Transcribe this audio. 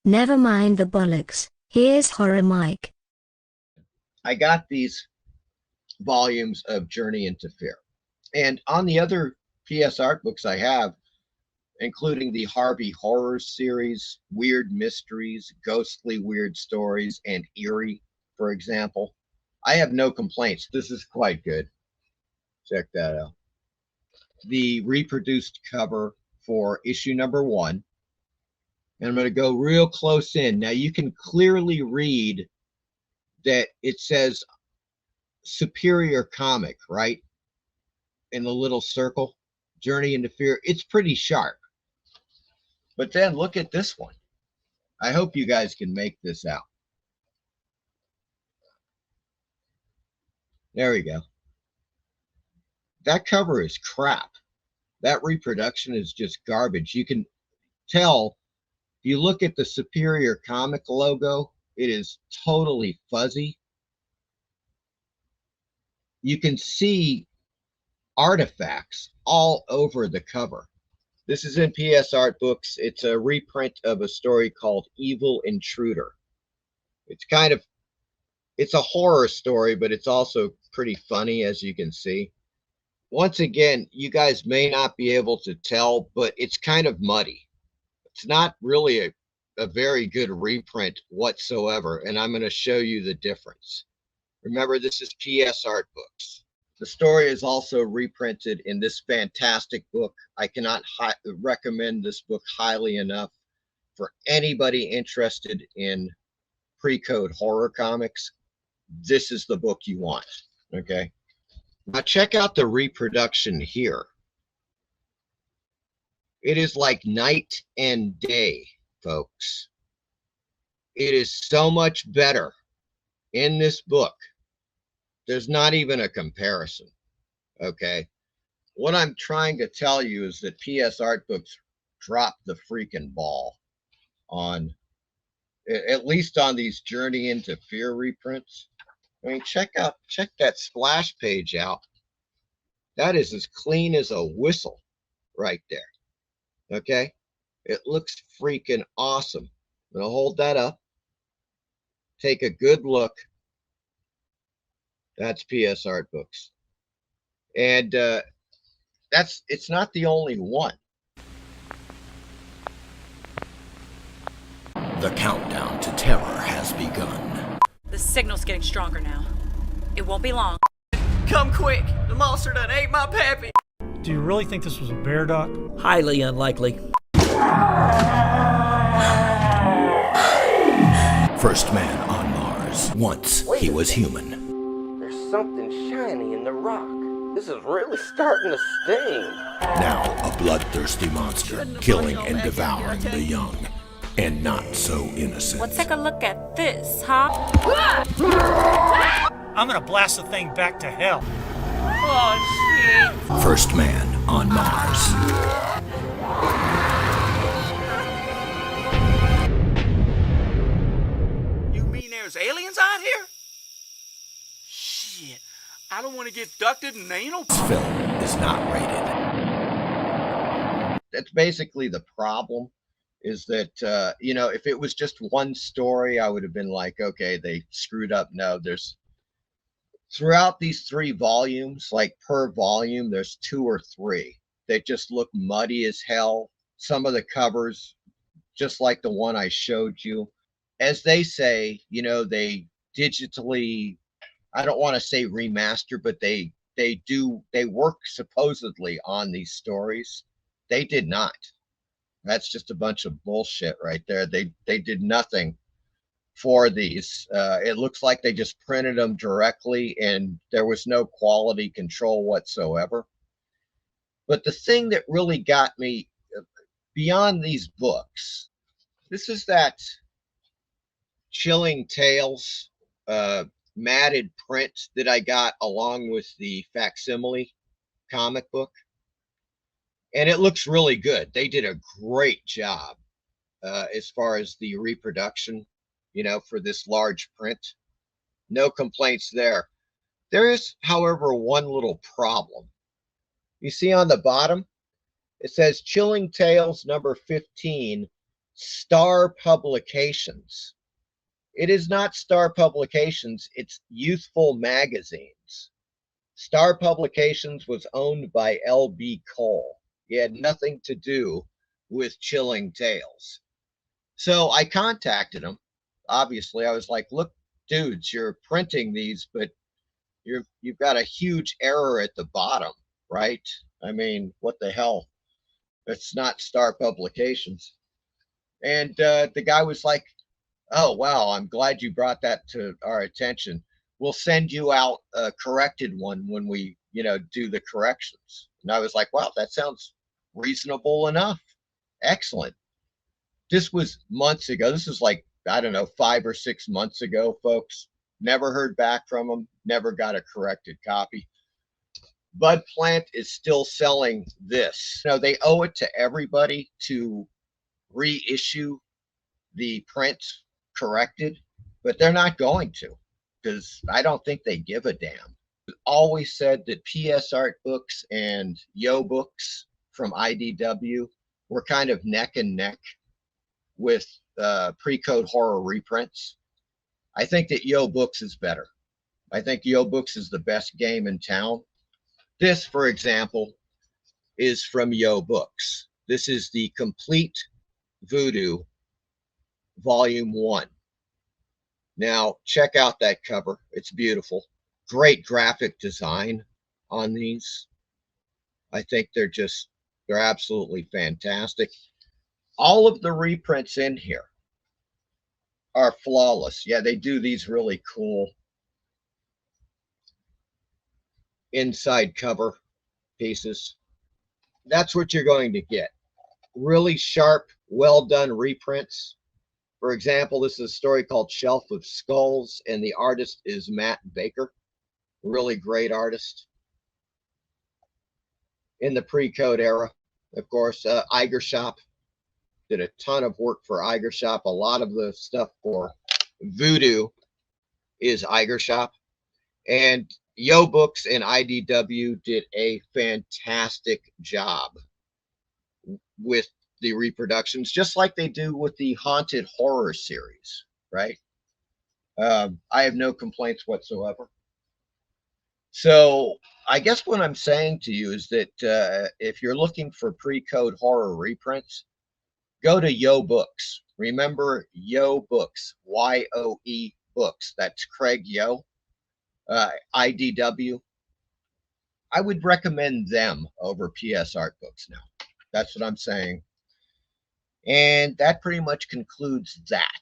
Never mind the bollocks. Here's Horror Mike. I got these volumes of Journey into Fear. And on the other PS art books I have, including the Harvey Horror series, Weird Mysteries, Ghostly Weird Stories, and Eerie, for example, I have no complaints. This is quite good. Check that out. The reproduced cover for issue number 1. And I'm going to go real close in. Now you can clearly read that it says Superior Comic, right? In the little circle, Journey into Fear. It's pretty sharp. But then look at this one. I hope you guys can make this out. There we go. That cover is crap. That reproduction is just garbage. You can tell, if you look at the Superior Comic logo, it is totally fuzzy. You can see artifacts all over the cover. This is in PS Art Books. It's a reprint of a story called Evil Intruder. It's a horror story, but it's also pretty funny, as you can see. Once again, you guys may not be able to tell, but it's kind of muddy. It's not really a very good reprint whatsoever, and I'm going to show you the difference. Remember, this is PS Art Books. The story is also reprinted in this fantastic book. I cannot recommend this book highly enough for anybody interested in pre-code horror comics. This is the book you want, okay? Now check out the reproduction here. It is like night and day, folks. It is so much better in this book. There's not even a comparison, okay? What I'm trying to tell you is that PS Art Books dropped the freaking ball on, at least on these Journey into Fear reprints. I mean, check that splash page out. That is as clean as a whistle right there, okay? It looks freaking awesome. I'm gonna hold that up. Take a good look. That's PS Art Books. And it's not the only one. The countdown to terror has begun. The signal's getting stronger now. It won't be long. Come quick! The monster done ate my pappy! Do you really think this was a bear, Doc? Highly unlikely. First man on Mars. Once he was human. There's something shiny in the rock. This is really starting to sting. Now a bloodthirsty monster, killing and devouring the young. And not so innocent. Let's take a look at this, huh? I'm gonna blast the thing back to hell. Oh, shit. First man on Mars. You mean there's aliens out here? Shit, I don't want to get abducted and anal. This film is not rated. That's basically the problem, is that, you know, if it was just one story, I would have been like, okay, they screwed up. No, there's, throughout these 3 volumes, like per volume, there's 2 or 3 that just look muddy as hell. Some of the covers, just like the one I showed you, as they say, you know, they digitally, I don't want to say remaster, but they work supposedly on these stories. They did not. That's just a bunch of bullshit right there. They did nothing for these. It looks like they just printed them directly, and there was no quality control whatsoever. But the thing that really got me beyond these books, this is that Chilling Tales matted print that I got along with the facsimile comic book. And it looks really good. They did a great job as far as the reproduction, you know, for this large print. No complaints there. There is, however, one little problem. You see on the bottom, it says Chilling Tales number 15, Star Publications. It is not Star Publications, it's Youthful Magazines. Star Publications was owned by L.B. Cole. He had nothing to do with Chilling Tales. So I contacted him. Obviously, I was like, look, dudes, you're printing these, but you've got a huge error at the bottom, right? I mean, what the hell? It's not Star Publications. And the guy was like, oh, wow, I'm glad you brought that to our attention. We'll send you out a corrected one when we, do the corrections. And I was like, wow, that sounds reasonable enough. Excellent. This was months ago. This is like, I don't know, 5 or 6 months ago, folks. Never heard back from them. Never got a corrected copy. Bud Plant is still selling this. They owe it to everybody to reissue the print corrected, but they're not going to, because I don't think they give a damn. Always said that PS Art Books and Yo Books from IDW were kind of neck and neck with pre-code horror reprints. I think that Yo Books is better. I think Yo Books is the best game in town. This, for example, is from Yo Books. This is the Complete Voodoo Volume 1. Now, check out that cover. It's beautiful. Great graphic design on these. I think they're absolutely fantastic. All of the reprints in here are flawless. Yeah, they do these really cool inside cover pieces. That's what you're going to get. Really sharp, well done reprints. For example, this is a story called Shelf of Skulls, and the artist is Matt Baker. Really great artist. In the pre-code era, of course, Iger Shop did a ton of work for Iger Shop. A lot of the stuff for Voodoo is Iger Shop. And Yo Books and IDW did a fantastic job with the reproductions, just like they do with the Haunted Horror series, right? I have no complaints whatsoever. So I guess what I'm saying to you is that if you're looking for pre-code horror reprints, go to Yo Books. Remember Yo Books, Y-O-E Books. That's Craig Yo, IDW. I would recommend them over PS Art Books now. That's what I'm saying. And that pretty much concludes that.